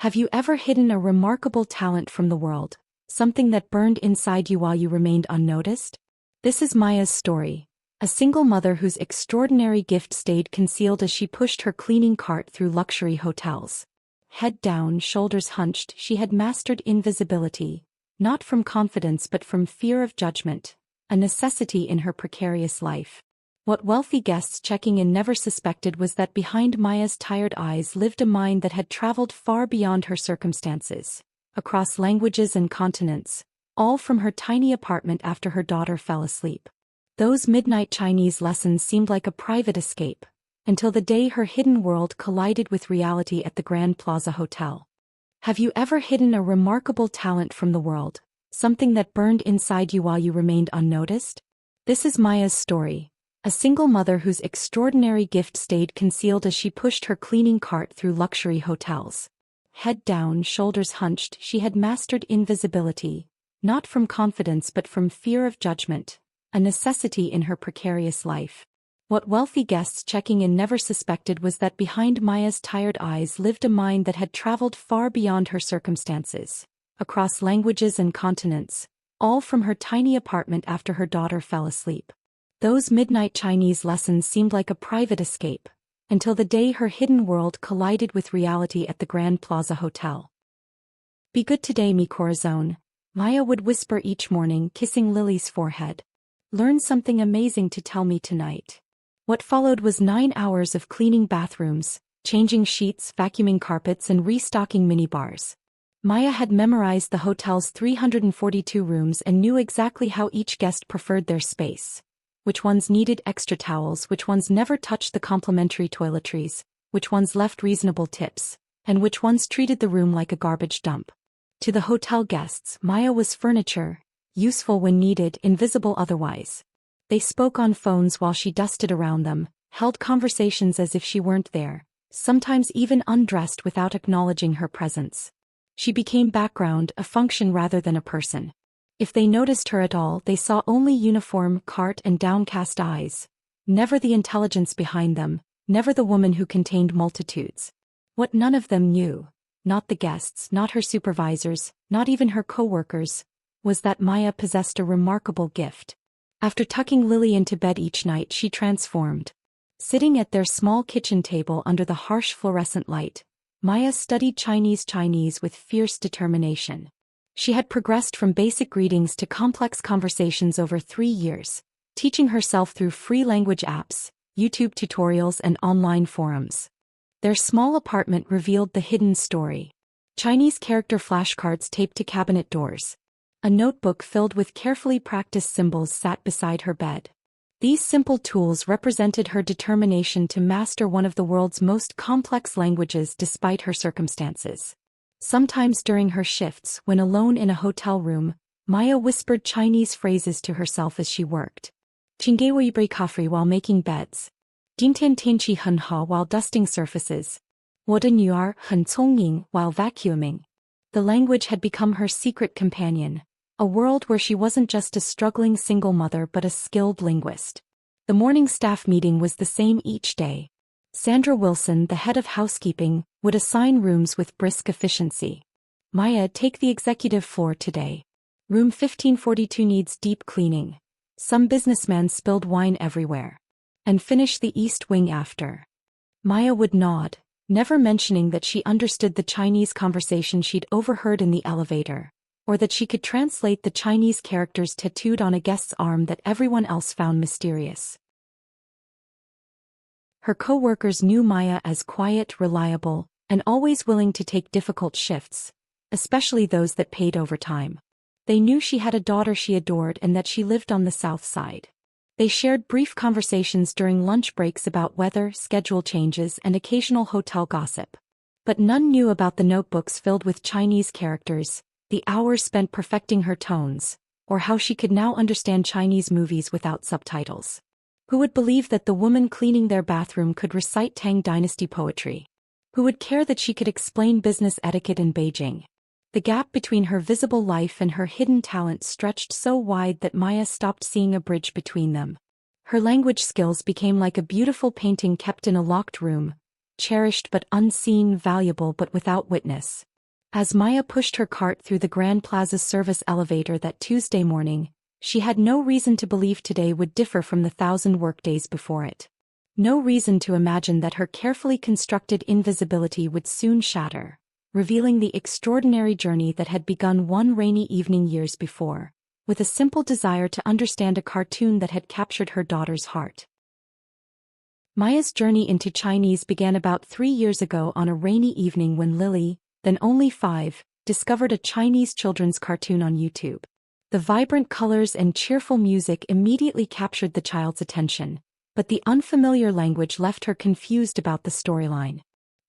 Have you ever hidden a remarkable talent from the world, something that burned inside you while you remained unnoticed? This is Maya's story, a single mother whose extraordinary gift stayed concealed as she pushed her cleaning cart through luxury hotels. Head down, shoulders hunched, she had mastered invisibility, not from confidence but from fear of judgment, a necessity in her precarious life. What wealthy guests checking in never suspected was that behind Maya's tired eyes lived a mind that had traveled far beyond her circumstances, across languages and continents, all from her tiny apartment after her daughter fell asleep. Those midnight Chinese lessons seemed like a private escape, until the day her hidden world collided with reality at the Grand Plaza Hotel. Have you ever hidden a remarkable talent from the world, something that burned inside you while you remained unnoticed? This is Maya's story, a single mother whose extraordinary gift stayed concealed as she pushed her cleaning cart through luxury hotels. Head down, shoulders hunched, she had mastered invisibility, not from confidence but from fear of judgment, a necessity in her precarious life. What wealthy guests checking in never suspected was that behind Maya's tired eyes lived a mind that had traveled far beyond her circumstances, across languages and continents, all from her tiny apartment after her daughter fell asleep. Those midnight Chinese lessons seemed like a private escape, until the day her hidden world collided with reality at the Grand Plaza Hotel. "Be good today, mi corazon," Maya would whisper each morning, kissing Lily's forehead. "Learn something amazing to tell me tonight." What followed was 9 hours of cleaning bathrooms, changing sheets, vacuuming carpets and restocking minibars. Maya had memorized the hotel's 342 rooms and knew exactly how each guest preferred their space. Which ones needed extra towels, which ones never touched the complimentary toiletries, which ones left reasonable tips, and which ones treated the room like a garbage dump. To the hotel guests, Maya was furniture, useful when needed, invisible otherwise. They spoke on phones while she dusted around them, held conversations as if she weren't there, sometimes even undressed without acknowledging her presence. She became background, a function rather than a person. If they noticed her at all, they saw only uniform, cart and downcast eyes. Never the intelligence behind them, never the woman who contained multitudes. What none of them knew, not the guests, not her supervisors, not even her co-workers, was that Maya possessed a remarkable gift. After tucking Lily into bed each night, she transformed. Sitting at their small kitchen table under the harsh fluorescent light, Maya studied Chinese with fierce determination. She had progressed from basic greetings to complex conversations over 3 years, teaching herself through free language apps, YouTube tutorials and online forums. Their small apartment revealed the hidden story. Chinese character flashcards taped to cabinet doors. A notebook filled with carefully practiced symbols sat beside her bed. These simple tools represented her determination to master one of the world's most complex languages despite her circumstances. Sometimes during her shifts, when alone in a hotel room, Maya whispered Chinese phrases to herself as she worked. "Qinggewo ibre kafri" while making beds. "Jingtian tianqi很好" while dusting surfaces. "我的女儿很聪明" while vacuuming. The language had become her secret companion, a world where she wasn't just a struggling single mother but a skilled linguist. The morning staff meeting was the same each day. Sandra Wilson, the head of housekeeping, would assign rooms with brisk efficiency. "Maya, take the executive floor today. Room 1542 needs deep cleaning. Some businessman spilled wine everywhere. And finish the east wing after." Maya would nod, never mentioning that she understood the Chinese conversation she'd overheard in the elevator, or that she could translate the Chinese characters tattooed on a guest's arm that everyone else found mysterious. Her co-workers knew Maya as quiet, reliable, and always willing to take difficult shifts, especially those that paid overtime. They knew she had a daughter she adored and that she lived on the south side. They shared brief conversations during lunch breaks about weather, schedule changes, and occasional hotel gossip. But none knew about the notebooks filled with Chinese characters, the hours spent perfecting her tones, or how she could now understand Chinese movies without subtitles. Who would believe that the woman cleaning their bathroom could recite Tang Dynasty poetry? Who would care that she could explain business etiquette in Beijing? The gap between her visible life and her hidden talent stretched so wide that Maya stopped seeing a bridge between them. Her language skills became like a beautiful painting kept in a locked room, cherished but unseen, valuable but without witness. As Maya pushed her cart through the Grand Plaza's service elevator that Tuesday morning, she had no reason to believe today would differ from the 1,000 workdays before it. No reason to imagine that her carefully constructed invisibility would soon shatter, revealing the extraordinary journey that had begun one rainy evening years before, with a simple desire to understand a cartoon that had captured her daughter's heart. Maya's journey into Chinese began about 3 years ago on a rainy evening when Lily, then only 5, discovered a Chinese children's cartoon on YouTube. The vibrant colors and cheerful music immediately captured the child's attention, but the unfamiliar language left her confused about the storyline.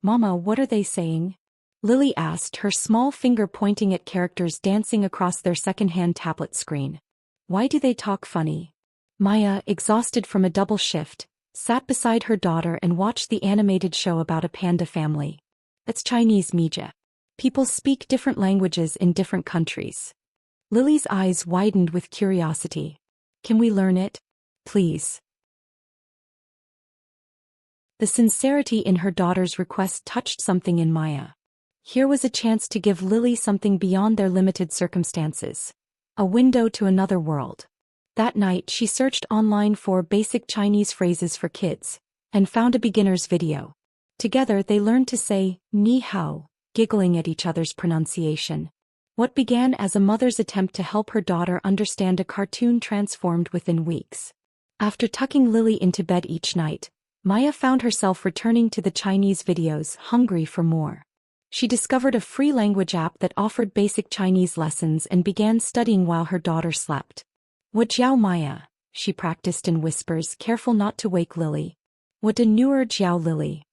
"Mama, what are they saying?" Lily asked, her small finger pointing at characters dancing across their second-hand tablet screen. "Why do they talk funny?" Maya, exhausted from a double shift, sat beside her daughter and watched the animated show about a panda family. "It's Chinese media. People speak different languages in different countries." Lily's eyes widened with curiosity. "Can we learn it? Please?" The sincerity in her daughter's request touched something in Maya. Here was a chance to give Lily something beyond their limited circumstances. A window to another world. That night she searched online for basic Chinese phrases for kids, and found a beginner's video. Together they learned to say, "Ni hao," giggling at each other's pronunciation. What began as a mother's attempt to help her daughter understand a cartoon transformed within weeks. After tucking Lily into bed each night, Maya found herself returning to the Chinese videos, hungry for more. She discovered a free language app that offered basic Chinese lessons and began studying while her daughter slept. "What jiao Maya?" she practiced in whispers, careful not to wake Lily. "What de nuer jiao Lily?"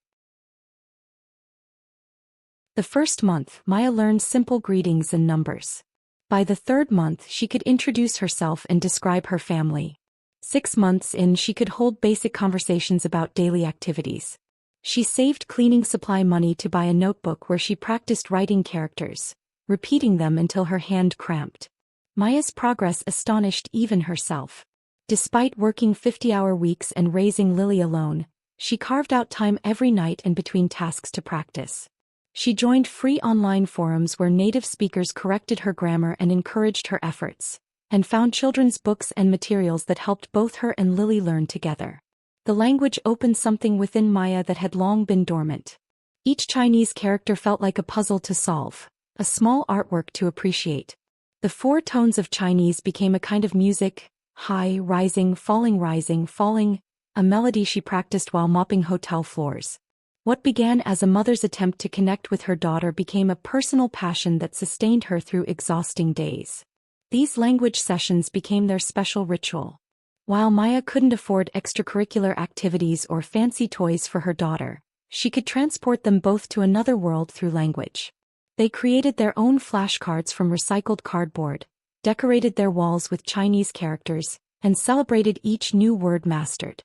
The first month, Maya learned simple greetings and numbers. By the third month, she could introduce herself and describe her family. 6 months in, she could hold basic conversations about daily activities. She saved cleaning supply money to buy a notebook where she practiced writing characters, repeating them until her hand cramped. Maya's progress astonished even herself. Despite working 50-hour weeks and raising Lily alone, she carved out time every night and between tasks to practice. She joined free online forums where native speakers corrected her grammar and encouraged her efforts, and found children's books and materials that helped both her and Lily learn together. The language opened something within Maya that had long been dormant. Each Chinese character felt like a puzzle to solve, a small artwork to appreciate. The 4 tones of Chinese became a kind of music: high, rising, falling, a melody she practiced while mopping hotel floors. What began as a mother's attempt to connect with her daughter became a personal passion that sustained her through exhausting days. These language sessions became their special ritual. While Maya couldn't afford extracurricular activities or fancy toys for her daughter, she could transport them both to another world through language. They created their own flashcards from recycled cardboard, decorated their walls with Chinese characters, and celebrated each new word mastered.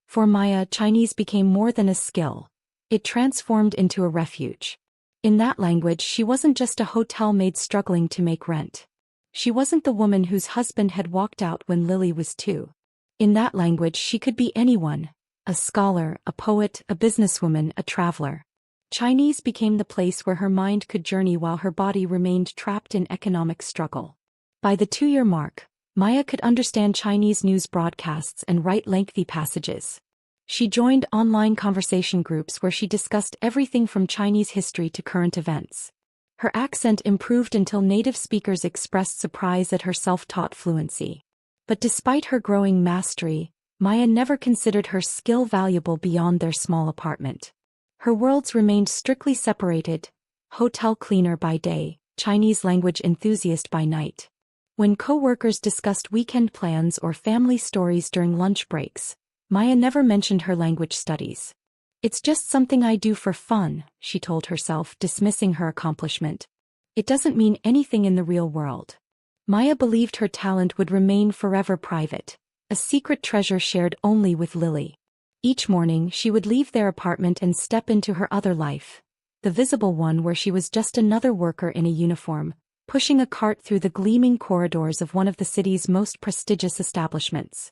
For Maya, Chinese became more than a skill. It transformed into a refuge. In that language, she wasn't just a hotel maid struggling to make rent. She wasn't the woman whose husband had walked out when Lily was 2. In that language, she could be anyone: a scholar, a poet, a businesswoman, a traveler. Chinese became the place where her mind could journey while her body remained trapped in economic struggle. By the 2-year mark, Maya could understand Chinese news broadcasts and write lengthy passages. She joined online conversation groups where she discussed everything from Chinese history to current events. Her accent improved until native speakers expressed surprise at her self-taught fluency. But despite her growing mastery, Maya never considered her skill valuable beyond their small apartment. Her worlds remained strictly separated: hotel cleaner by day, Chinese language enthusiast by night. When co-workers discussed weekend plans or family stories during lunch breaks, Maya never mentioned her language studies. "It's just something I do for fun," she told herself, dismissing her accomplishment. "It doesn't mean anything in the real world." Maya believed her talent would remain forever private, a secret treasure shared only with Lily. Each morning she would leave their apartment and step into her other life, the visible one where she was just another worker in a uniform, pushing a cart through the gleaming corridors of one of the city's most prestigious establishments.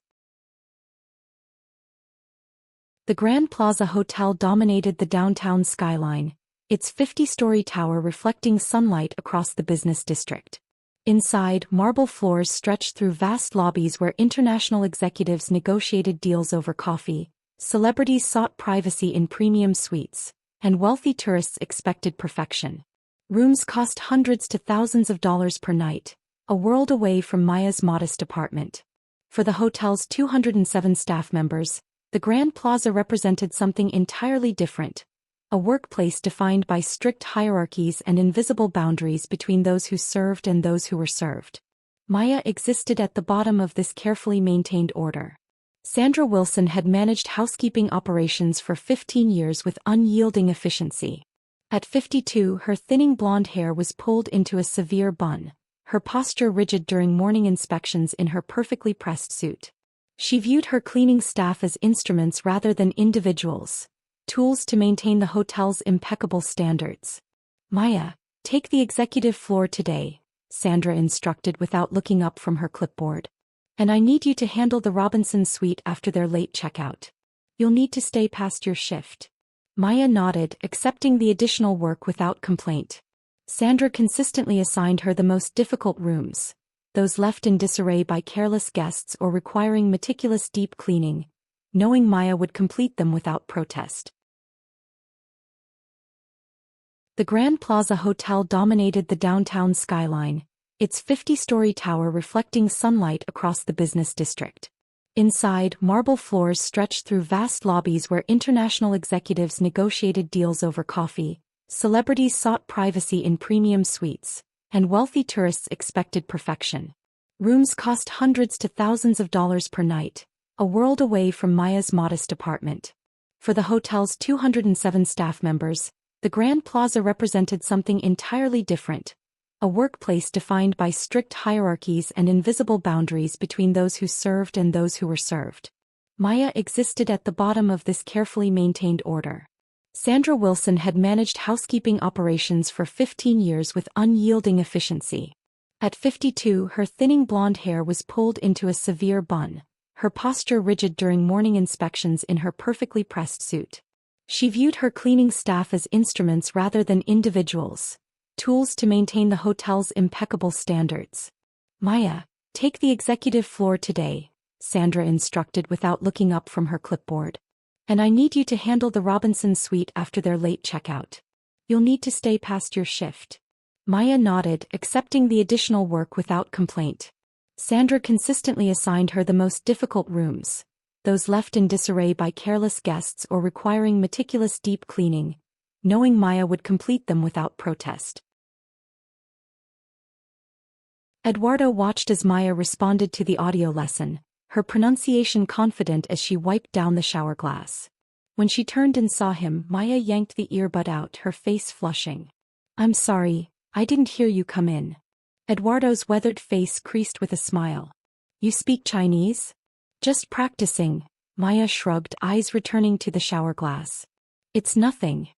The Grand Plaza Hotel dominated the downtown skyline, its 50-story tower reflecting sunlight across the business district. Inside, marble floors stretched through vast lobbies where international executives negotiated deals over coffee, celebrities sought privacy in premium suites, and wealthy tourists expected perfection. Rooms cost hundreds to thousands of dollars per night, a world away from Maya's modest apartment. For the hotel's 207 staff members, the Grand Plaza represented something entirely different, a workplace defined by strict hierarchies and invisible boundaries between those who served and those who were served. Maya existed at the bottom of this carefully maintained order. Sandra Wilson had managed housekeeping operations for 15 years with unyielding efficiency. At 52, her thinning blonde hair was pulled into a severe bun, her posture rigid during morning inspections in her perfectly pressed suit. She viewed her cleaning staff as instruments rather than individuals, tools to maintain the hotel's impeccable standards. Maya, take the executive floor today, Sandra instructed without looking up from her clipboard. And I need you to handle the Robinson suite after their late checkout. You'll need to stay past your shift. Maya nodded, accepting the additional work without complaint. Sandra consistently assigned her the most difficult rooms, those left in disarray by careless guests or requiring meticulous deep cleaning, knowing Maya would complete them without protest. The Grand Plaza Hotel dominated the downtown skyline, its 50-story tower reflecting sunlight across the business district. Inside, marble floors stretched through vast lobbies where international executives negotiated deals over coffee, celebrities sought privacy in premium suites, and wealthy tourists expected perfection. Rooms cost hundreds to thousands of dollars per night, a world away from Maya's modest apartment. For the hotel's 207 staff members, the Grand Plaza represented something entirely different, a workplace defined by strict hierarchies and invisible boundaries between those who served and those who were served. Maya existed at the bottom of this carefully maintained order. Sandra Wilson had managed housekeeping operations for 15 years with unyielding efficiency. At 52, her thinning blonde hair was pulled into a severe bun, her posture rigid during morning inspections in her perfectly pressed suit. She viewed her cleaning staff as instruments rather than individuals, tools to maintain the hotel's impeccable standards. Maya, take the executive floor today, Sandra instructed without looking up from her clipboard. And I need you to handle the Robinson suite after their late checkout. You'll need to stay past your shift. Maya nodded, accepting the additional work without complaint. Sandra consistently assigned her the most difficult rooms, those left in disarray by careless guests or requiring meticulous deep cleaning, knowing Maya would complete them without protest. Eduardo watched as Maya responded to the audio lesson, her pronunciation confident as she wiped down the shower glass. When she turned and saw him, Maya yanked the earbud out, her face flushing. "I'm sorry, I didn't hear you come in." Eduardo's weathered face creased with a smile. "You speak Chinese?" "Just practicing," Maya shrugged, eyes returning to the shower glass. "It's nothing."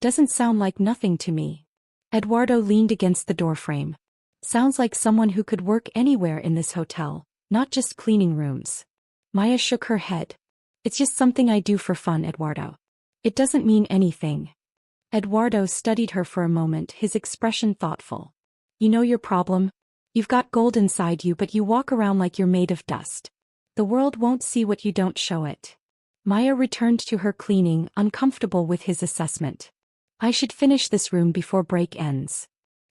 "Doesn't sound like nothing to me." Eduardo leaned against the doorframe. "Sounds like someone who could work anywhere in this hotel, not just cleaning rooms." Maya shook her head. "It's just something I do for fun, Eduardo. It doesn't mean anything." Eduardo studied her for a moment, his expression thoughtful. "You know your problem? You've got gold inside you but you walk around like you're made of dust. The world won't see what you don't show it." Maya returned to her cleaning, uncomfortable with his assessment. "I should finish this room before break ends."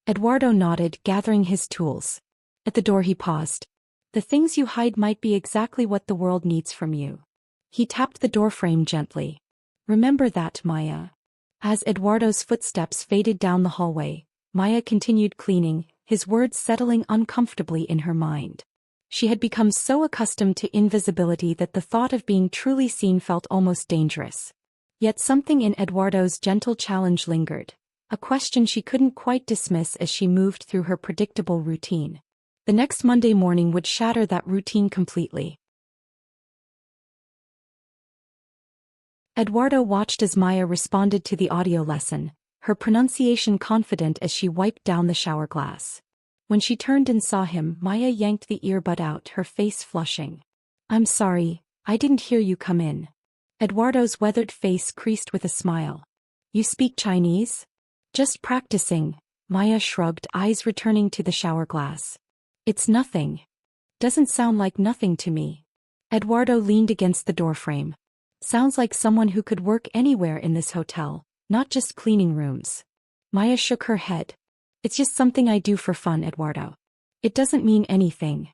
Eduardo nodded, gathering his tools. At the door he paused. "The things you hide might be exactly what the world needs from you." He tapped the doorframe gently. "Remember that, Maya." As Eduardo's footsteps faded down the hallway, Maya continued cleaning, his words settling uncomfortably in her mind. She had become so accustomed to invisibility that the thought of being truly seen felt almost dangerous. Yet something in Eduardo's gentle challenge lingered, a question she couldn't quite dismiss as she moved through her predictable routine. The next Monday morning would shatter that routine completely. Eduardo watched as Maya responded to the audio lesson, her pronunciation confident as she wiped down the shower glass. When she turned and saw him, Maya yanked the earbud out, her face flushing. "I'm sorry, I didn't hear you come in." Eduardo's weathered face creased with a smile. You speak Chinese? Just practicing, Maya shrugged, eyes returning to the shower glass. It's nothing. Doesn't sound like nothing to me. Eduardo leaned against the doorframe. Sounds like someone who could work anywhere in this hotel, not just cleaning rooms. Maya shook her head. It's just something I do for fun, Eduardo. It doesn't mean anything.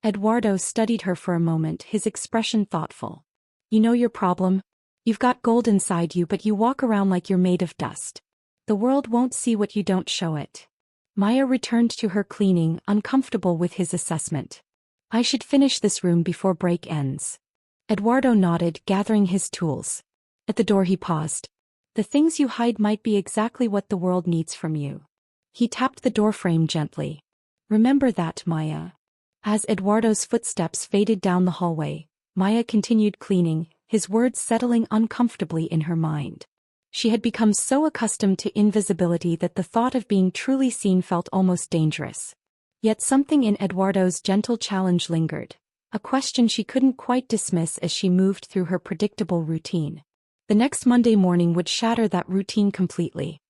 Eduardo studied her for a moment, his expression thoughtful. You know your problem? You've got gold inside you, but you walk around like you're made of dust. The world won't see what you don't show it. Maya returned to her cleaning, uncomfortable with his assessment. I should finish this room before break ends. Eduardo nodded, gathering his tools. At the door he paused. The things you hide might be exactly what the world needs from you. He tapped the doorframe gently. Remember that, Maya. As Eduardo's footsteps faded down the hallway, Maya continued cleaning, his words settling uncomfortably in her mind. She had become so accustomed to invisibility that the thought of being truly seen felt almost dangerous. Yet something in Eduardo's gentle challenge lingered, a question she couldn't quite dismiss as she moved through her predictable routine. The next Monday morning would shatter that routine completely.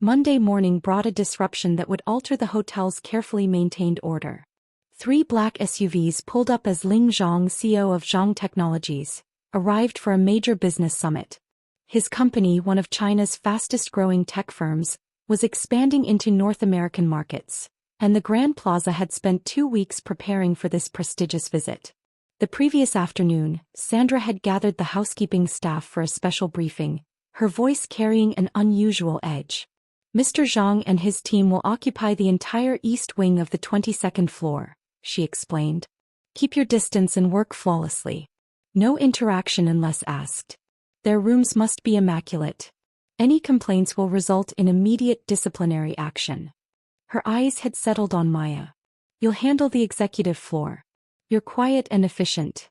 Monday morning brought a disruption that would alter the hotel's carefully maintained order. 3 black SUVs pulled up as Ling Zhang, CEO of Zhang Technologies, arrived for a major business summit. His company, one of China's fastest-growing tech firms, was expanding into North American markets, and the Grand Plaza had spent 2 weeks preparing for this prestigious visit. The previous afternoon, Sandra had gathered the housekeeping staff for a special briefing, her voice carrying an unusual edge. Mr. Zhang and his team will occupy the entire east wing of the 22nd floor, she explained. Keep your distance and work flawlessly. No interaction unless asked. Their rooms must be immaculate. Any complaints will result in immediate disciplinary action. Her eyes had settled on Maya. You'll handle the executive floor. You're quiet and efficient.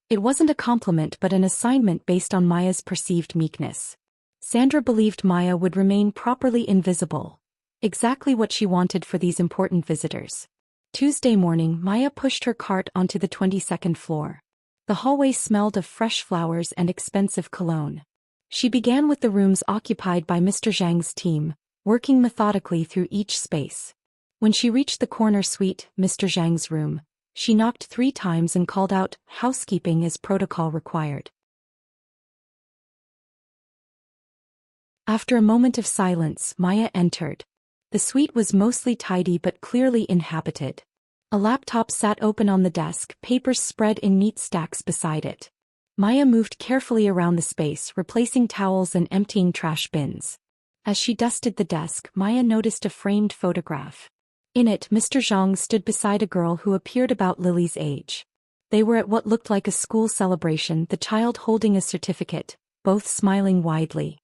It wasn't a compliment but an assignment based on Maya's perceived meekness. Sandra believed Maya would remain properly invisible. Exactly what she wanted for these important visitors. Tuesday morning, Maya pushed her cart onto the 22nd floor. The hallway smelled of fresh flowers and expensive cologne. She began with the rooms occupied by Mr. Zhang's team, working methodically through each space. When she reached the corner suite, Mr. Zhang's room, she knocked 3 times and called out, "Housekeeping as protocol required." After a moment of silence, Maya entered. The suite was mostly tidy but clearly inhabited. A laptop sat open on the desk, papers spread in neat stacks beside it. Maya moved carefully around the space, replacing towels and emptying trash bins. As she dusted the desk, Maya noticed a framed photograph. In it, Mr. Zhang stood beside a girl who appeared about Lily's age. They were at what looked like a school celebration, the child holding a certificate, both smiling widely.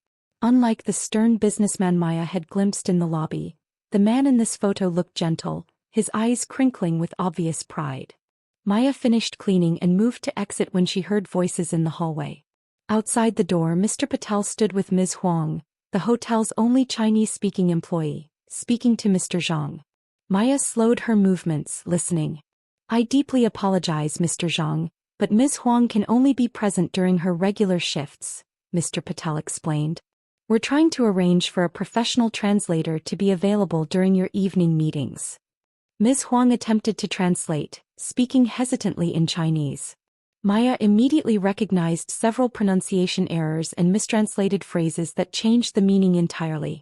Unlike the stern businessman Maya had glimpsed in the lobby, the man in this photo looked gentle, his eyes crinkling with obvious pride. Maya finished cleaning and moved to exit when she heard voices in the hallway. Outside the door, Mr. Patel stood with Ms. Huang, the hotel's only Chinese-speaking employee, speaking to Mr. Zhang. Maya slowed her movements, listening. I deeply apologize, Mr. Zhang, but Ms. Huang can only be present during her regular shifts, Mr. Patel explained. We're trying to arrange for a professional translator to be available during your evening meetings. Ms. Huang attempted to translate, speaking hesitantly in Chinese. Maya immediately recognized several pronunciation errors and mistranslated phrases that changed the meaning entirely.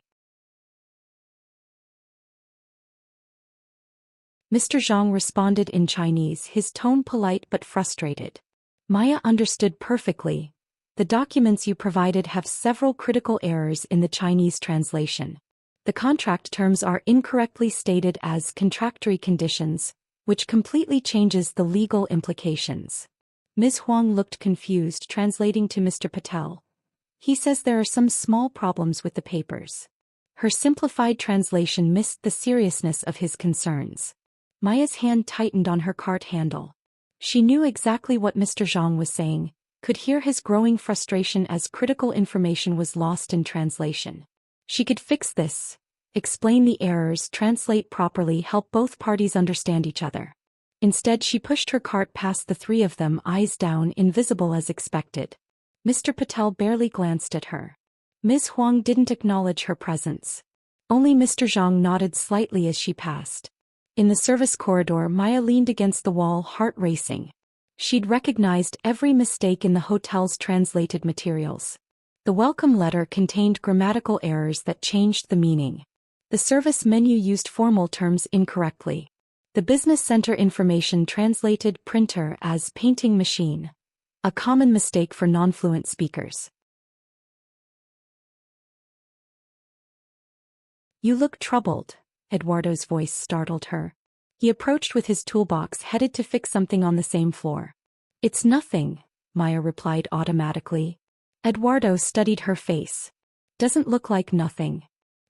Mr. Zhang responded in Chinese, his tone polite but frustrated. Maya understood perfectly. The documents you provided have several critical errors in the Chinese translation. The contract terms are incorrectly stated as contractory conditions, which completely changes the legal implications. Ms. Huang looked confused, translating to Mr. Patel. He says there are some small problems with the papers. Her simplified translation missed the seriousness of his concerns. Maya's hand tightened on her cart handle. She knew exactly what Mr. Zhang was saying, could hear his growing frustration as critical information was lost in translation. She could fix this, explain the errors, translate properly, help both parties understand each other. Instead, she pushed her cart past the three of them, eyes down, invisible as expected. Mr. Patel barely glanced at her. Ms. Huang didn't acknowledge her presence. Only Mr. Zhang nodded slightly as she passed. In the service corridor, Maya leaned against the wall, heart racing. She'd recognized every mistake in the hotel's translated materials. The welcome letter contained grammatical errors that changed the meaning. The service menu used formal terms incorrectly. The business center information translated printer as painting machine, a common mistake for non-fluent speakers. "You look troubled," Eduardo's voice startled her. He approached with his toolbox, headed to fix something on the same floor. "It's nothing," Maya replied automatically. Eduardo studied her face. "Doesn't look like nothing."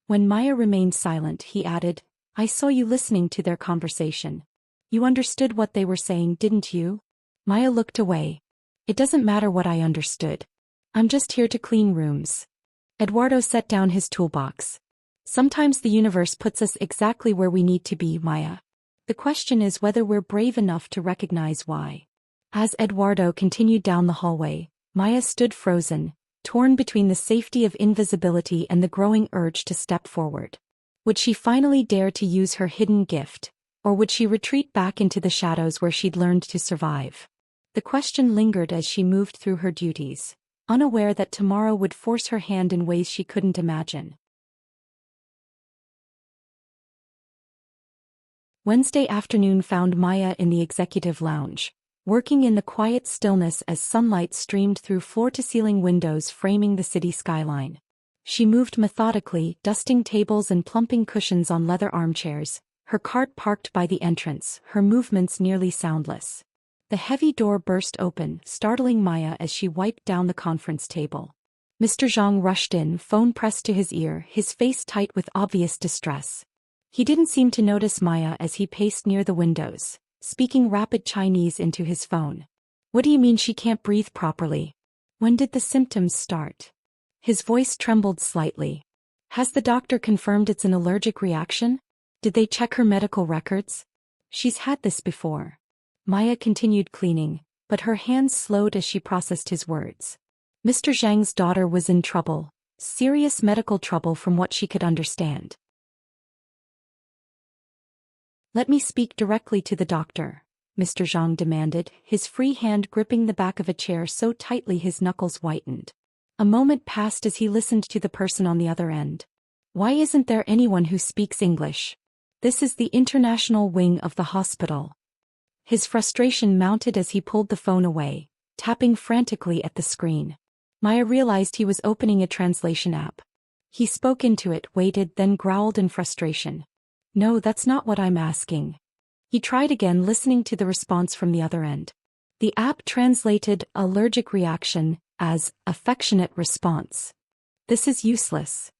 When Maya remained silent, he added, "I saw you listening to their conversation. You understood what they were saying, didn't you?" Maya looked away. "It doesn't matter what I understood. I'm just here to clean rooms." Eduardo set down his toolbox. "Sometimes the universe puts us exactly where we need to be, Maya. The question is whether we're brave enough to recognize why." As Eduardo continued down the hallway, Maya stood frozen, torn between the safety of invisibility and the growing urge to step forward. Would she finally dare to use her hidden gift, or would she retreat back into the shadows where she'd learned to survive? The question lingered as she moved through her duties, unaware that tomorrow would force her hand in ways she couldn't imagine. Wednesday afternoon found Maya in the executive lounge, working in the quiet stillness as sunlight streamed through floor-to-ceiling windows framing the city skyline. She moved methodically, dusting tables and plumping cushions on leather armchairs, her cart parked by the entrance, her movements nearly soundless. The heavy door burst open, startling Maya as she wiped down the conference table. Mr. Zhang rushed in, phone pressed to his ear, his face tight with obvious distress. He didn't seem to notice Maya as he paced near the windows, speaking rapid Chinese into his phone. "What do you mean she can't breathe properly? When did the symptoms start?" His voice trembled slightly. "Has the doctor confirmed it's an allergic reaction? Did they check her medical records?" "She's had this before." Maya continued cleaning, but her hands slowed as she processed his words. Mr. Zhang's daughter was in trouble, serious medical trouble from what she could understand. "Let me speak directly to the doctor," Mr. Zhang demanded, his free hand gripping the back of a chair so tightly his knuckles whitened. A moment passed as he listened to the person on the other end. "Why isn't there anyone who speaks English? This is the international wing of the hospital." His frustration mounted as he pulled the phone away, tapping frantically at the screen. Maya realized he was opening a translation app. He spoke into it, waited, then growled in frustration. "No, that's not what I'm asking." He tried again, listening to the response from the other end. The app translated allergic reaction as affectionate response. "This is useless."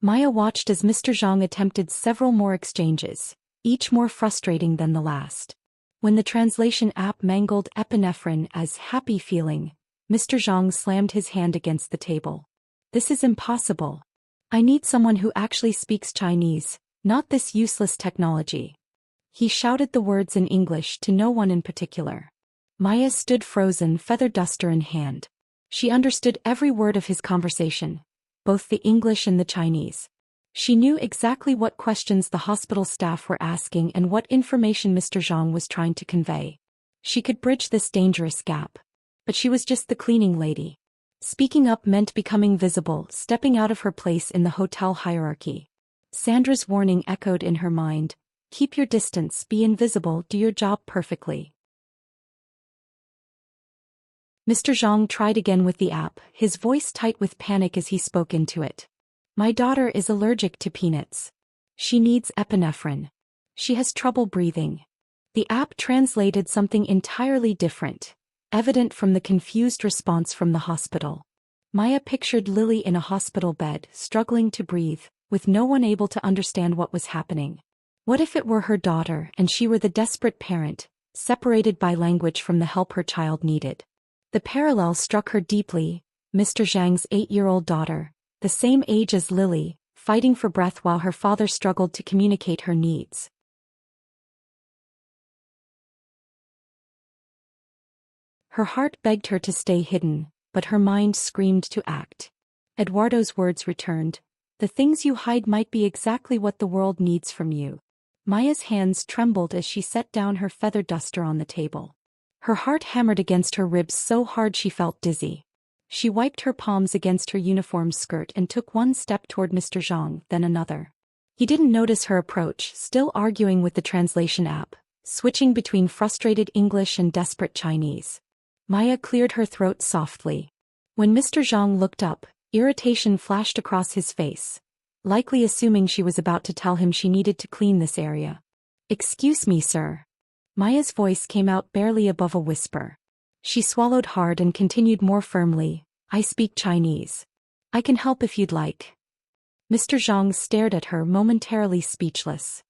Maya watched as Mr. Zhang attempted several more exchanges, each more frustrating than the last. When the translation app mangled epinephrine as happy feeling, Mr. Zhang slammed his hand against the table. "This is impossible. I need someone who actually speaks Chinese, not this useless technology." He shouted the words in English to no one in particular. Maya stood frozen, feather duster in hand. She understood every word of his conversation, both the English and the Chinese. She knew exactly what questions the hospital staff were asking and what information Mr. Zhang was trying to convey. She could bridge this dangerous gap. But she was just the cleaning lady. Speaking up meant becoming visible, stepping out of her place in the hotel hierarchy. Sandra's warning echoed in her mind. "Keep your distance, be invisible, do your job perfectly." Mr. Zhang tried again with the app, his voice tight with panic as he spoke into it. "My daughter is allergic to peanuts. She needs epinephrine. She has trouble breathing." The app translated something entirely different, evident from the confused response from the hospital. Maya pictured Lily in a hospital bed, struggling to breathe, with no one able to understand what was happening. What if it were her daughter and she were the desperate parent, separated by language from the help her child needed? The parallel struck her deeply. Mr. Zhang's 8-year-old daughter, the same age as Lily, fighting for breath while her father struggled to communicate her needs. Her heart begged her to stay hidden, but her mind screamed to act. Eduardo's words returned, "The things you hide might be exactly what the world needs from you." Maya's hands trembled as she set down her feather duster on the table. Her heart hammered against her ribs so hard she felt dizzy. She wiped her palms against her uniform skirt and took one step toward Mr. Zhang, then another. He didn't notice her approach, still arguing with the translation app, switching between frustrated English and desperate Chinese. Maya cleared her throat softly. When Mr. Zhang looked up, irritation flashed across his face, likely assuming she was about to tell him she needed to clean this area. "Excuse me, sir." Maya's voice came out barely above a whisper. She swallowed hard and continued more firmly, "I speak Chinese. I can help if you'd like." Mr. Zhang stared at her, momentarily speechless.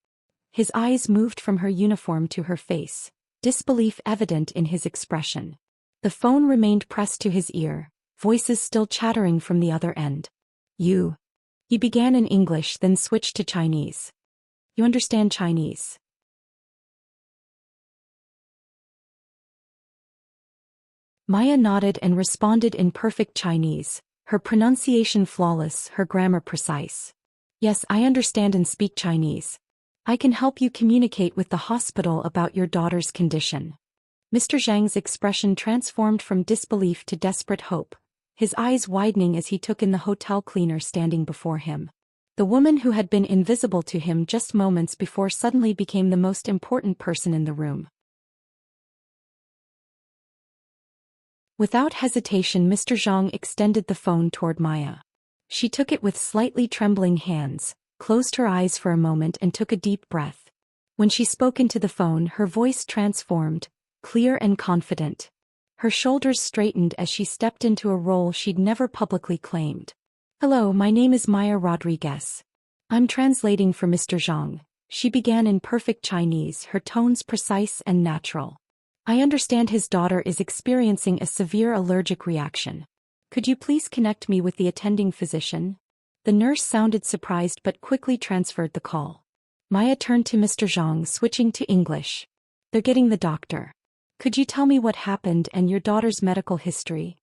His eyes moved from her uniform to her face, disbelief evident in his expression. The phone remained pressed to his ear, voices still chattering from the other end. "You." He began in English, then switched to Chinese. "You understand Chinese?" Maya nodded and responded in perfect Chinese, her pronunciation flawless, her grammar precise. "Yes, I understand and speak Chinese. I can help you communicate with the hospital about your daughter's condition." Mr. Zhang's expression transformed from disbelief to desperate hope, his eyes widening as he took in the hotel cleaner standing before him. The woman who had been invisible to him just moments before suddenly became the most important person in the room. Without hesitation, Mr. Zhang extended the phone toward Maya. She took it with slightly trembling hands, closed her eyes for a moment and took a deep breath. When she spoke into the phone, her voice transformed, clear and confident. Her shoulders straightened as she stepped into a role she'd never publicly claimed. "Hello, my name is Maya Rodriguez. I'm translating for Mr. Zhang," she began in perfect Chinese, her tones precise and natural. "I understand his daughter is experiencing a severe allergic reaction. Could you please connect me with the attending physician?" The nurse sounded surprised but quickly transferred the call. Maya turned to Mr. Zhang, switching to English. "They're getting the doctor. Could you tell me what happened and your daughter's medical history?"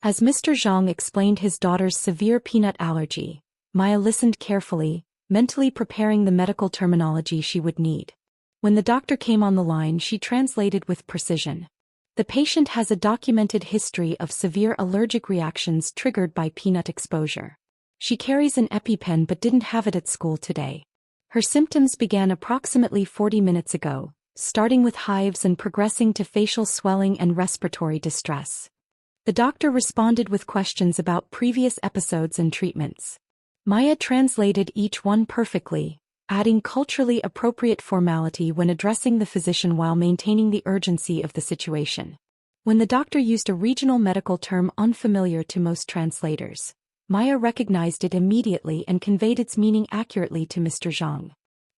As Mr. Zhang explained his daughter's severe peanut allergy, Maya listened carefully, mentally preparing the medical terminology she would need. When the doctor came on the line, she translated with precision. "The patient has a documented history of severe allergic reactions triggered by peanut exposure. She carries an EpiPen but didn't have it at school today. Her symptoms began approximately 40 minutes ago, starting with hives and progressing to facial swelling and respiratory distress." The doctor responded with questions about previous episodes and treatments. Maya translated each one perfectly, adding culturally appropriate formality when addressing the physician while maintaining the urgency of the situation. When the doctor used a regional medical term unfamiliar to most translators, Maya recognized it immediately and conveyed its meaning accurately to Mr. Zhang.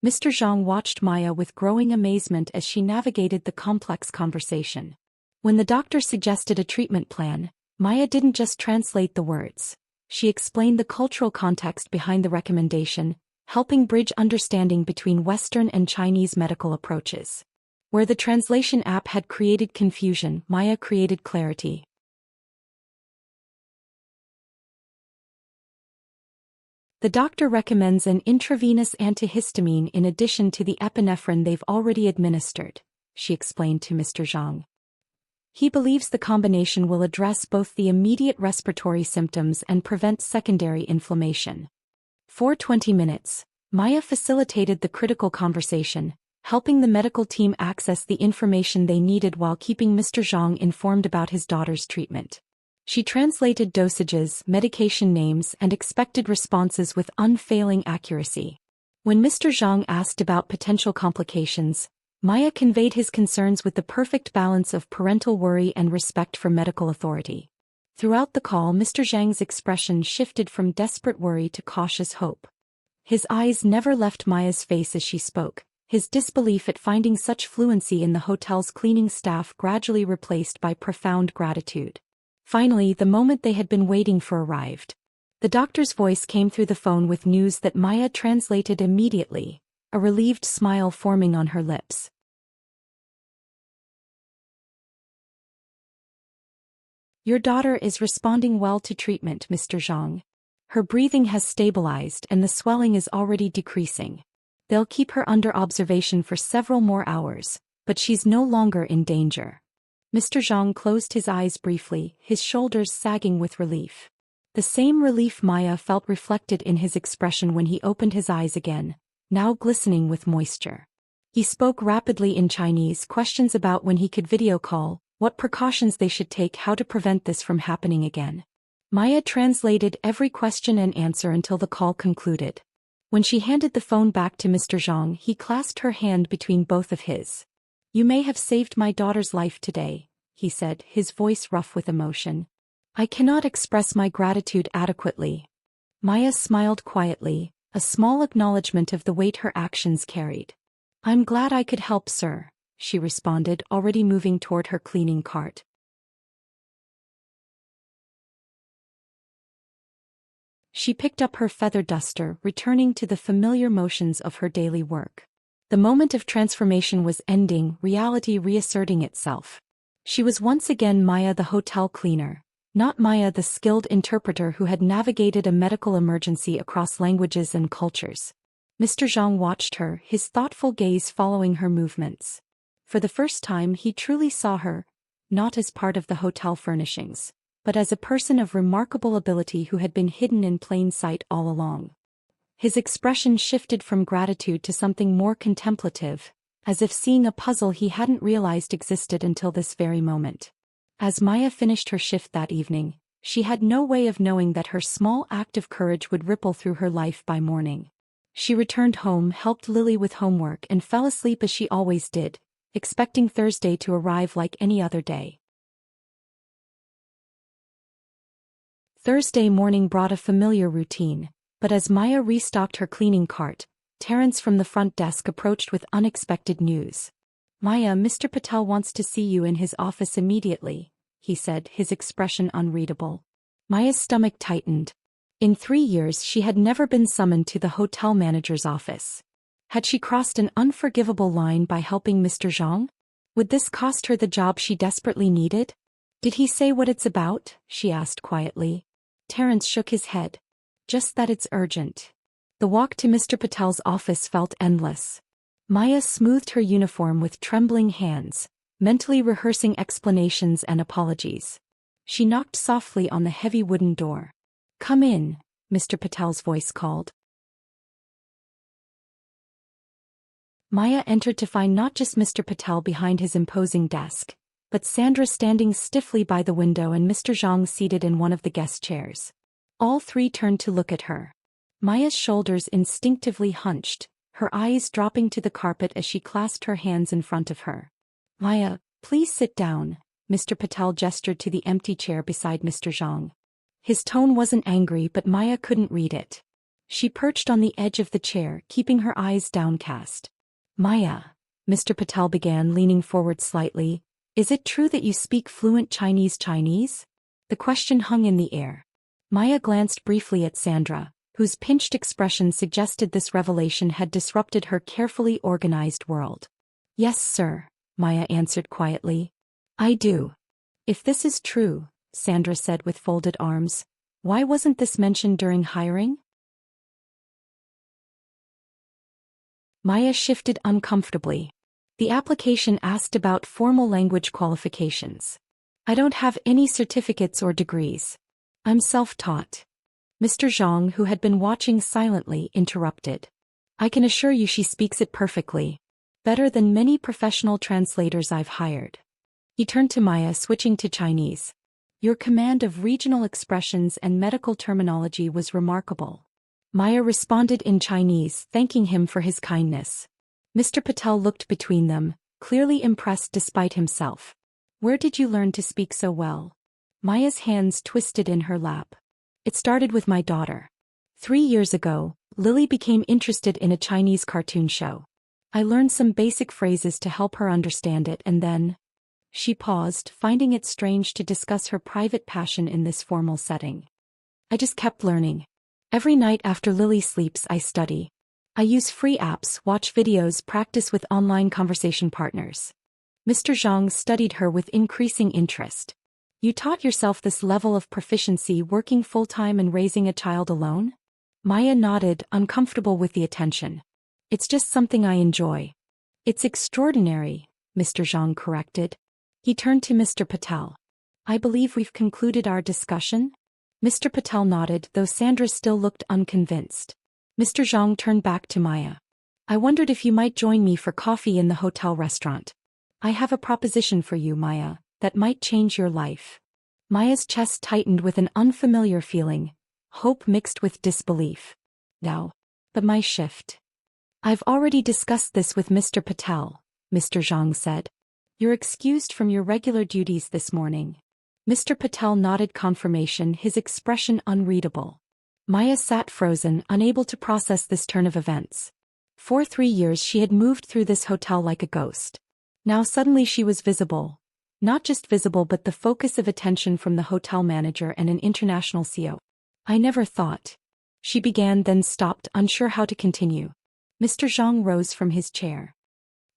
Mr. Zhang watched Maya with growing amazement as she navigated the complex conversation. When the doctor suggested a treatment plan, Maya didn't just translate the words. She explained the cultural context behind the recommendation, helping bridge understanding between Western and Chinese medical approaches. Where the translation app had created confusion, Maya created clarity. "The doctor recommends an intravenous antihistamine in addition to the epinephrine they've already administered," she explained to Mr. Zhang. "He believes the combination will address both the immediate respiratory symptoms and prevent secondary inflammation." For 20 minutes, Maya facilitated the critical conversation, helping the medical team access the information they needed while keeping Mr. Zhang informed about his daughter's treatment. She translated dosages, medication names, and expected responses with unfailing accuracy. When Mr. Zhang asked about potential complications, Maya conveyed his concerns with the perfect balance of parental worry and respect for medical authority. Throughout the call, Mr. Zhang's expression shifted from desperate worry to cautious hope. His eyes never left Maya's face as she spoke, his disbelief at finding such fluency in the hotel's cleaning staff gradually replaced by profound gratitude. Finally, the moment they had been waiting for arrived. The doctor's voice came through the phone with news that Maya translated immediately, a relieved smile forming on her lips. Your daughter is responding well to treatment, Mr. Zhang. Her breathing has stabilized and the swelling is already decreasing. They'll keep her under observation for several more hours, but she's no longer in danger. Mr. Zhang closed his eyes briefly, his shoulders sagging with relief. The same relief Maya felt reflected in his expression when he opened his eyes again, now glistening with moisture. He spoke rapidly in Chinese, questions about when he could video call, what precautions they should take, how to prevent this from happening again. Maya translated every question and answer until the call concluded. When she handed the phone back to Mr. Zhang, he clasped her hand between both of his. You may have saved my daughter's life today, he said, his voice rough with emotion. I cannot express my gratitude adequately. Maya smiled quietly, a small acknowledgement of the weight her actions carried. I'm glad I could help, sir, she responded, already moving toward her cleaning cart. She picked up her feather duster, returning to the familiar motions of her daily work. The moment of transformation was ending, reality reasserting itself. She was once again Maya the hotel cleaner, not Maya the skilled interpreter who had navigated a medical emergency across languages and cultures. Mr. Zhang watched her, his thoughtful gaze following her movements. For the first time he truly saw her, not as part of the hotel furnishings, but as a person of remarkable ability who had been hidden in plain sight all along. His expression shifted from gratitude to something more contemplative, as if seeing a puzzle he hadn't realized existed until this very moment. As Maya finished her shift that evening, she had no way of knowing that her small act of courage would ripple through her life by morning. She returned home, helped Lily with homework, and fell asleep as she always did, expecting Thursday to arrive like any other day. Thursday morning brought a familiar routine, but as Maya restocked her cleaning cart, Terence from the front desk approached with unexpected news. Maya, Mr. Patel wants to see you in his office immediately, he said, his expression unreadable. Maya's stomach tightened. In 3 years she had never been summoned to the hotel manager's office. Had she crossed an unforgivable line by helping Mr. Zhang? Would this cost her the job she desperately needed? Did he say what it's about? She asked quietly. Terence shook his head. Just that it's urgent. The walk to Mr. Patel's office felt endless. Maya smoothed her uniform with trembling hands, mentally rehearsing explanations and apologies. She knocked softly on the heavy wooden door. Come in, Mr. Patel's voice called. Maya entered to find not just Mr. Patel behind his imposing desk, but Sandra standing stiffly by the window and Mr. Zhang seated in one of the guest chairs. All three turned to look at her. Maya's shoulders instinctively hunched, her eyes dropping to the carpet as she clasped her hands in front of her. Maya, please sit down, Mr. Patel gestured to the empty chair beside Mr. Zhang. His tone wasn't angry, but Maya couldn't read it. She perched on the edge of the chair, keeping her eyes downcast. Maya, Mr. Patel began, leaning forward slightly, is it true that you speak fluent Chinese? The question hung in the air. Maya glanced briefly at Sandra, whose pinched expression suggested this revelation had disrupted her carefully organized world. Yes, sir, Maya answered quietly. I do. If this is true, Sandra said with folded arms, why wasn't this mentioned during hiring? Maya shifted uncomfortably. The application asked about formal language qualifications. I don't have any certificates or degrees. I'm self-taught. Mr. Zhang, who had been watching silently, interrupted. I can assure you she speaks it perfectly. Better than many professional translators I've hired. He turned to Maya, switching to Chinese. Your command of regional expressions and medical terminology was remarkable. Maya responded in Chinese, thanking him for his kindness. Mr. Patel looked between them, clearly impressed despite himself. Where did you learn to speak so well? Maya's hands twisted in her lap. It started with my daughter. 3 years ago, Lily became interested in a Chinese cartoon show. I learned some basic phrases to help her understand it, and then... She paused, finding it strange to discuss her private passion in this formal setting. I just kept learning. Every night after Lily sleeps, I study. I use free apps, watch videos, practice with online conversation partners. Mr. Zhang studied her with increasing interest. You taught yourself this level of proficiency working full-time and raising a child alone? Maya nodded, uncomfortable with the attention. It's just something I enjoy. It's extraordinary, Mr. Zhang corrected. He turned to Mr. Patel. I believe we've concluded our discussion? Mr. Patel nodded, though Sandra still looked unconvinced. Mr. Zhang turned back to Maya. I wondered if you might join me for coffee in the hotel restaurant. I have a proposition for you, Maya, that might change your life. Maya's chest tightened with an unfamiliar feeling, hope mixed with disbelief. No. But my shift. I've already discussed this with Mr. Patel, Mr. Zhang said. You're excused from your regular duties this morning. Mr. Patel nodded confirmation, his expression unreadable. Maya sat frozen, unable to process this turn of events. For 3 years she had moved through this hotel like a ghost. Now suddenly she was visible. Not just visible but the focus of attention from the hotel manager and an international CEO. I never thought. She began, then stopped, unsure how to continue. Mr. Zhang rose from his chair.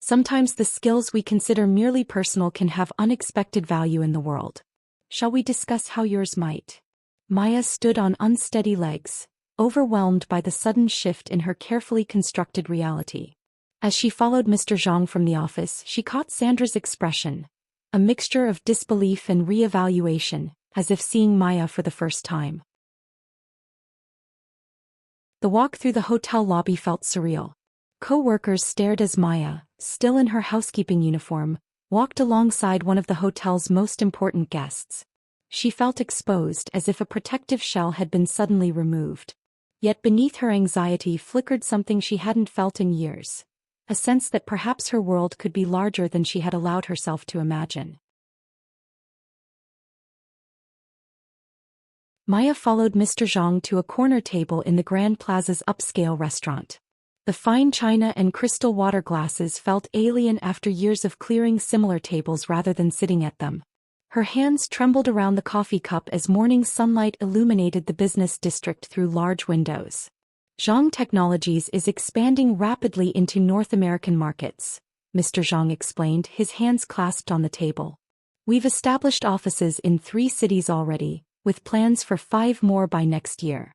Sometimes the skills we consider merely personal can have unexpected value in the world. Shall we discuss how yours might? Maya stood on unsteady legs, overwhelmed by the sudden shift in her carefully constructed reality. As she followed Mr. Zhang from the office, she caught Sandra's expression, a mixture of disbelief and re-evaluation, as if seeing Maya for the first time. The walk through the hotel lobby felt surreal. Co-workers stared as Maya, still in her housekeeping uniform, walked alongside one of the hotel's most important guests. She felt exposed, as if a protective shell had been suddenly removed. Yet beneath her anxiety flickered something she hadn't felt in years, a sense that perhaps her world could be larger than she had allowed herself to imagine. Maya followed Mr. Zhang to a corner table in the Grand Plaza's upscale restaurant. The fine china and crystal water glasses felt alien after years of clearing similar tables rather than sitting at them. Her hands trembled around the coffee cup as morning sunlight illuminated the business district through large windows. Zhang Technologies is expanding rapidly into North American markets, Mr. Zhang explained, his hands clasped on the table. We've established offices in 3 cities already, with plans for 5 more by next year.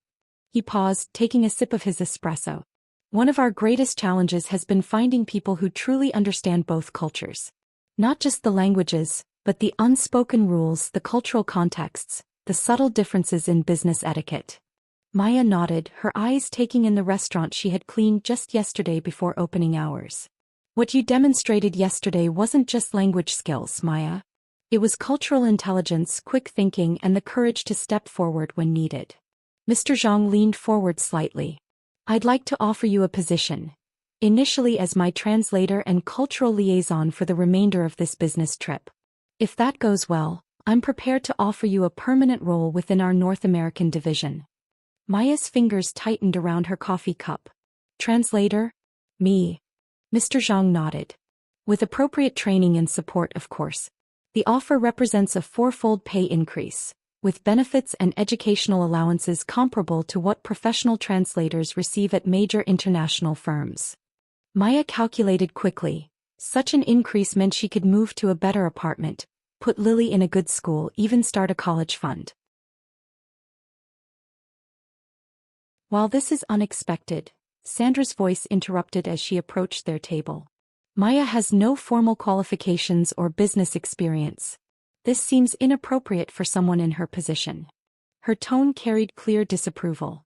He paused, taking a sip of his espresso. One of our greatest challenges has been finding people who truly understand both cultures. Not just the languages, but the unspoken rules, the cultural contexts, the subtle differences in business etiquette. Maya nodded, her eyes taking in the restaurant she had cleaned just yesterday before opening hours. What you demonstrated yesterday wasn't just language skills, Maya. It was cultural intelligence, quick thinking, and the courage to step forward when needed. Mr. Zhang leaned forward slightly. I'd like to offer you a position, initially as my translator and cultural liaison for the remainder of this business trip. If that goes well, I'm prepared to offer you a permanent role within our North American division. Maya's fingers tightened around her coffee cup. Translator? Me. Mr. Zhang nodded. With appropriate training and support, of course. The offer represents a 4-fold pay increase, with benefits and educational allowances comparable to what professional translators receive at major international firms. Maya calculated quickly. Such an increase meant she could move to a better apartment, put Lily in a good school, even start a college fund. While this is unexpected, Sandra's voice interrupted as she approached their table. Maya has no formal qualifications or business experience. This seems inappropriate for someone in her position. Her tone carried clear disapproval.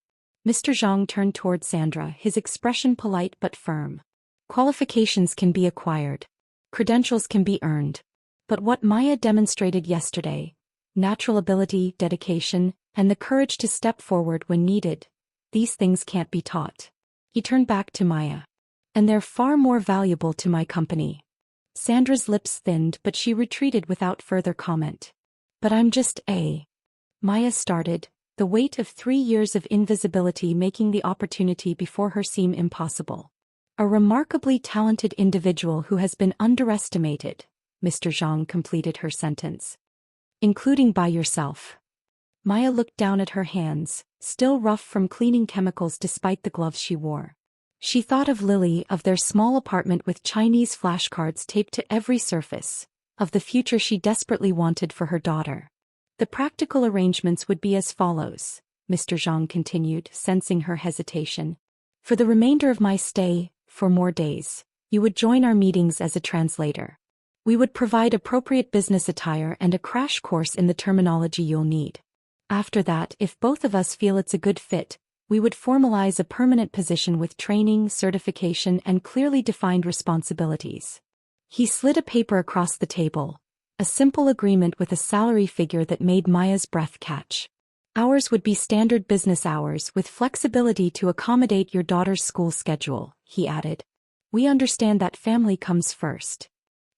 Mr. Zhang turned toward Sandra, his expression polite but firm. Qualifications can be acquired. Credentials can be earned. But what Maya demonstrated yesterday, natural ability, dedication, and the courage to step forward when needed, these things can't be taught. He turned back to Maya. And they're far more valuable to my company. Sandra's lips thinned, but she retreated without further comment. But I'm just Maya started, the weight of 3 years of invisibility making the opportunity before her seem impossible. A remarkably talented individual who has been underestimated, Mr. Zhang completed her sentence. Including by yourself. Maya looked down at her hands, still rough from cleaning chemicals despite the gloves she wore. She thought of Lily, of their small apartment with Chinese flashcards taped to every surface, of the future she desperately wanted for her daughter. The practical arrangements would be as follows, Mr. Zhang continued, sensing her hesitation. For the remainder of my stay, for more days, you would join our meetings as a translator. We would provide appropriate business attire and a crash course in the terminology you'll need. After that, if both of us feel it's a good fit, we would formalize a permanent position with training, certification, and clearly defined responsibilities. He slid a paper across the table, a simple agreement with a salary figure that made Maya's breath catch. Hours would be standard business hours with flexibility to accommodate your daughter's school schedule, he added. We understand that family comes first.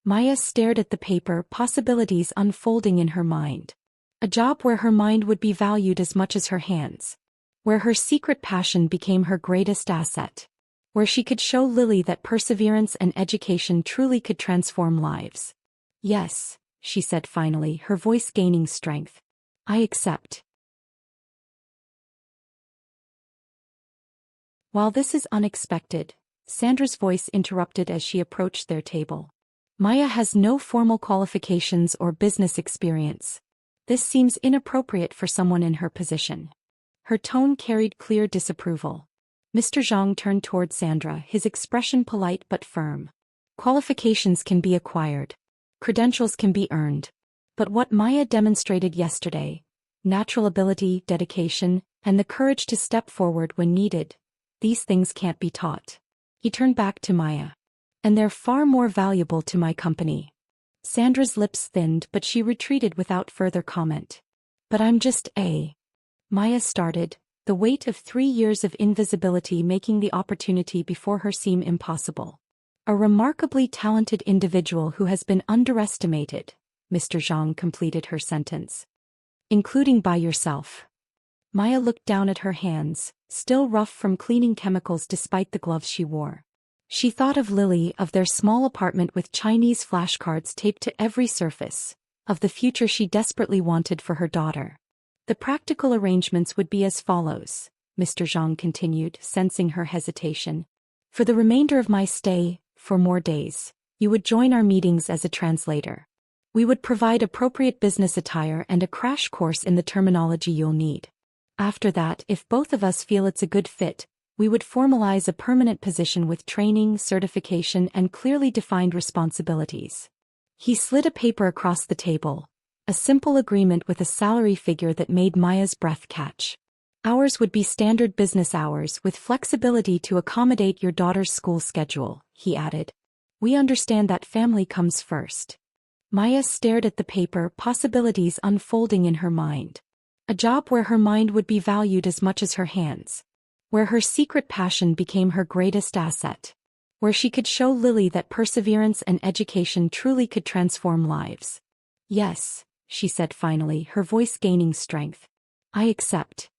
Maya stared at the paper, possibilities unfolding in her mind. A job where her mind would be valued as much as her hands. Where her secret passion became her greatest asset. Where she could show Lily that perseverance and education truly could transform lives. Yes, she said finally, her voice gaining strength. I accept. While this is unexpected, Sandra's voice interrupted as she approached their table. Maya has no formal qualifications or business experience. This seems inappropriate for someone in her position. Her tone carried clear disapproval. Mr. Zhang turned toward Sandra, his expression polite but firm. Qualifications can be acquired. Credentials can be earned. But what Maya demonstrated yesterday, natural ability, dedication, and the courage to step forward when needed, these things can't be taught. He turned back to Maya. And they're far more valuable to my company. Sandra's lips thinned, but she retreated without further comment. But I'm just a... Maya started, the weight of 3 years of invisibility making the opportunity before her seem impossible. A remarkably talented individual who has been underestimated, Mr. Zhang completed her sentence. Including by yourself. Maya looked down at her hands, still rough from cleaning chemicals despite the gloves she wore. She thought of Lily, of their small apartment with Chinese flashcards taped to every surface, of the future she desperately wanted for her daughter. The practical arrangements would be as follows, Mr. Zhang continued, sensing her hesitation. For the remainder of my stay, for more days, you would join our meetings as a translator. We would provide appropriate business attire and a crash course in the terminology you'll need. After that, if both of us feel it's a good fit, we would formalize a permanent position with training, certification, and clearly defined responsibilities. He slid a paper across the table, a simple agreement with a salary figure that made Maya's breath catch. Hours would be standard business hours with flexibility to accommodate your daughter's school schedule, he added. We understand that family comes first. Maya stared at the paper, possibilities unfolding in her mind. A job where her mind would be valued as much as her hands. Where her secret passion became her greatest asset. Where she could show Lily that perseverance and education truly could transform lives. Yes, she said finally, her voice gaining strength. I accept.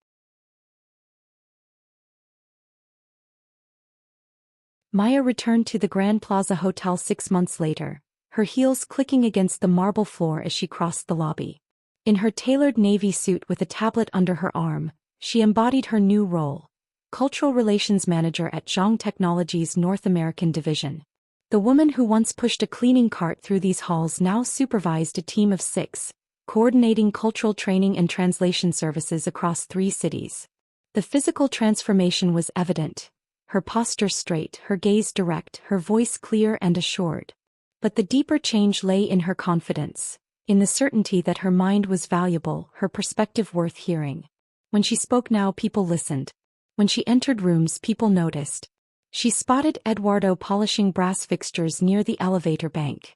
Maya returned to the Grand Plaza Hotel 6 months later, her heels clicking against the marble floor as she crossed the lobby. In her tailored navy suit with a tablet under her arm, she embodied her new role. Cultural Relations Manager at Zhang Technology's North American division. The woman who once pushed a cleaning cart through these halls now supervised a team of 6, coordinating cultural training and translation services across 3 cities. The physical transformation was evident, her posture straight, her gaze direct, her voice clear and assured. But the deeper change lay in her confidence, in the certainty that her mind was valuable, her perspective worth hearing. When she spoke now, people listened. When she entered rooms, people noticed. She spotted Eduardo polishing brass fixtures near the elevator bank.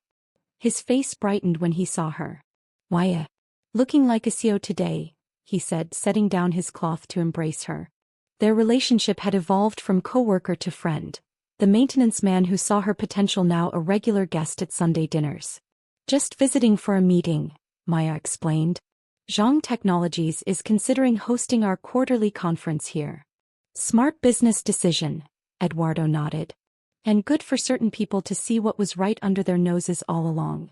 His face brightened when he saw her. Maya. Looking like a CEO today, he said, setting down his cloth to embrace her. Their relationship had evolved from co-worker to friend. The maintenance man who saw her potential, now a regular guest at Sunday dinners. Just visiting for a meeting, Maya explained. Zhang Technologies is considering hosting our quarterly conference here. Smart business decision, Eduardo nodded. And good for certain people to see what was right under their noses all along.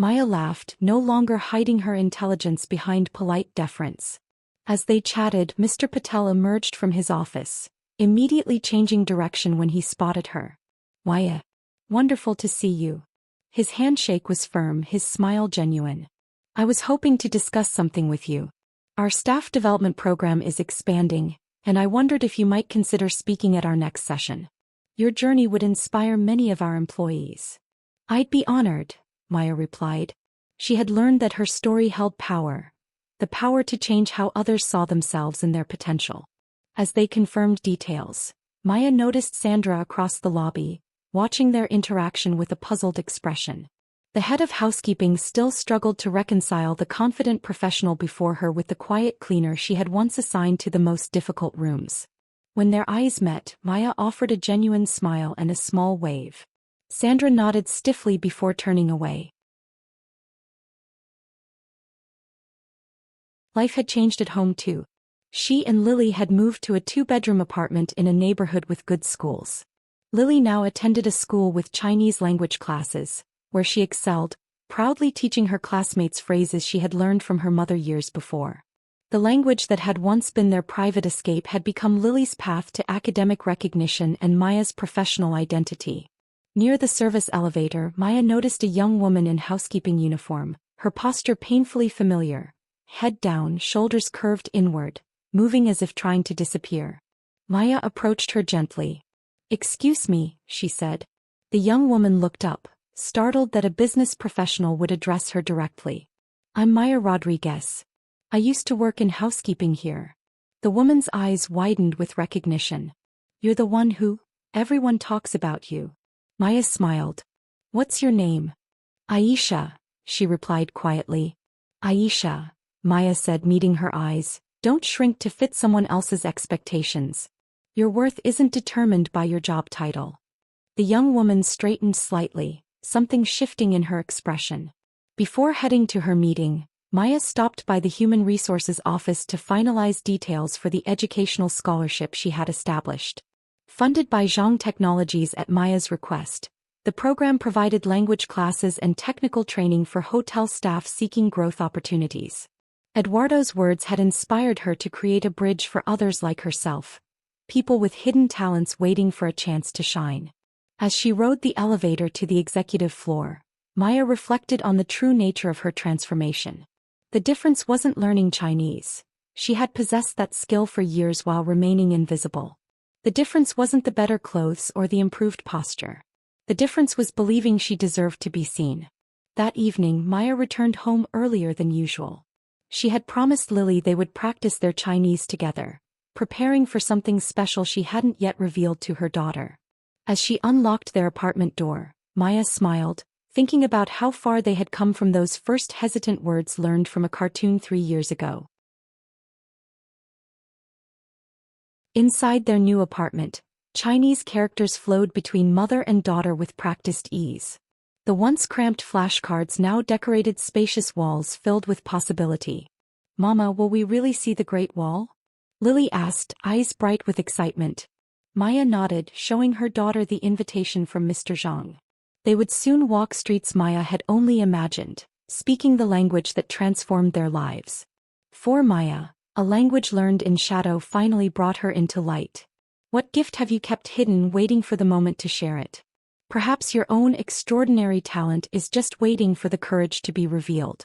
Maya laughed, no longer hiding her intelligence behind polite deference. As they chatted, Mr. Patel emerged from his office, immediately changing direction when he spotted her. Maya. Wonderful to see you. His handshake was firm, his smile genuine. I was hoping to discuss something with you. Our staff development program is expanding, and I wondered if you might consider speaking at our next session. Your journey would inspire many of our employees. I'd be honored, Maya replied. She had learned that her story held power, the power to change how others saw themselves and their potential. As they confirmed details, Maya noticed Sandra across the lobby, watching their interaction with a puzzled expression. The head of housekeeping still struggled to reconcile the confident professional before her with the quiet cleaner she had once assigned to the most difficult rooms. When their eyes met, Maya offered a genuine smile and a small wave. Sandra nodded stiffly before turning away. Life had changed at home too. She and Lily had moved to a 2-bedroom apartment in a neighborhood with good schools. Lily now attended a school with Chinese language classes, where she excelled, proudly teaching her classmates phrases she had learned from her mother years before. The language that had once been their private escape had become Lily's path to academic recognition and Maya's professional identity. Near the service elevator, Maya noticed a young woman in housekeeping uniform, her posture painfully familiar, head down, shoulders curved inward, moving as if trying to disappear. Maya approached her gently. "Excuse me," she said. The young woman looked up, startled that a business professional would address her directly. "I'm Maya Rodriguez. I used to work in housekeeping here." The woman's eyes widened with recognition. "You're the one who? Everyone talks about you." Maya smiled. "What's your name?" "Aisha," she replied quietly. "Aisha," Maya said, meeting her eyes, "don't shrink to fit someone else's expectations. Your worth isn't determined by your job title." The young woman straightened slightly, something shifting in her expression. Before heading to her meeting, Maya stopped by the Human Resources office to finalize details for the educational scholarship she had established. Funded by Zhang Technologies at Maya's request, the program provided language classes and technical training for hotel staff seeking growth opportunities. Eduardo's words had inspired her to create a bridge for others like herself, people with hidden talents waiting for a chance to shine. As she rode the elevator to the executive floor, Maya reflected on the true nature of her transformation. The difference wasn't learning Chinese. She had possessed that skill for years while remaining invisible. The difference wasn't the better clothes or the improved posture. The difference was believing she deserved to be seen. That evening, Maya returned home earlier than usual. She had promised Lily they would practice their Chinese together, preparing for something special she hadn't yet revealed to her daughter. As she unlocked their apartment door, Maya smiled, thinking about how far they had come from those first hesitant words learned from a cartoon 3 years ago. Inside their new apartment, Chinese characters flowed between mother and daughter with practiced ease. The once cramped flashcards now decorated spacious walls filled with possibility. "Mama, will we really see the Great Wall?" Lily asked, eyes bright with excitement. Maya nodded, showing her daughter the invitation from Mr. Zhang. They would soon walk streets Maya had only imagined, speaking the language that transformed their lives. For Maya, a language learned in shadow finally brought her into light. What gift have you kept hidden, waiting for the moment to share it? Perhaps your own extraordinary talent is just waiting for the courage to be revealed.